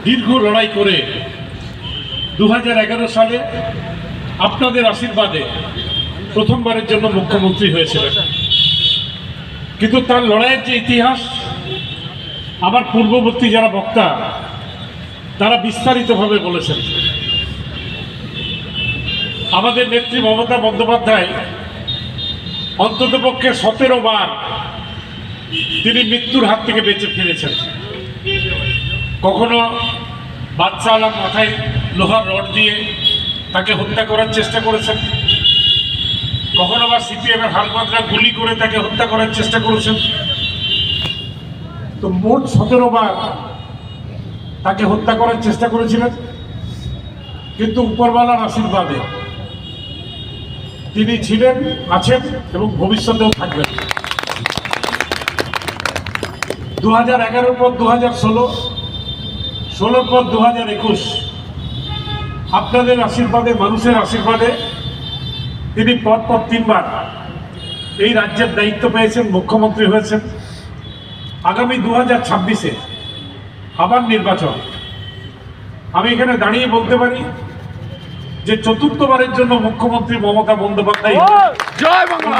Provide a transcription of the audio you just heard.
দীর্ঘ লড়াই করে 2011 সালে আপনাদের আশীর্বাদে প্রথমবারের জন্য মুখ্যমন্ত্রী হয়েছিলেন। কিন্তু তার লড়াইয়ের যে ইতিহাস আমার পূর্ববর্তী যারা বক্তা তারা বিস্তারিতভাবে বলেছেন। আমাদের নেত্রী মমতা বন্দ্যোপাধ্যায় অন্ততপক্ষে 17 বার তিনি মৃত্যুর হাত থেকে বেঁচে ফিরেছেন। কখনো বাদশা আলম মাথায় লোহার রড দিয়ে তাকে হত্যা করার চেষ্টা করেছেন, কখনো বা সিপিএমের হারমাদরা গুলি করে তাকে হত্যা করার চেষ্টা করেছেন। তো মোট 17 বার তাকে হত্যা করার চেষ্টা করেছিলেন, কিন্তু উপরওয়ালার আশীর্বাদে তিনি ছিলেন, আছেন এবং ভবিষ্যতেও থাকবেন। 2011 পর 2016, 16 পর 2021 আপনাদের আশীর্বাদে, মানুষের আশীর্বাদে তিনি পরপর 3 বার এই রাজ্যের দায়িত্ব পেয়েছেন, মুখ্যমন্ত্রী হয়েছেন। আগামী 2026-এ আবার নির্বাচন। আমি এখানে দাঁড়িয়ে বলতে পারি যে 4র্থবারের জন্য মুখ্যমন্ত্রী মমতা বন্দ্যোপাধ্যায় জয় বাংলা।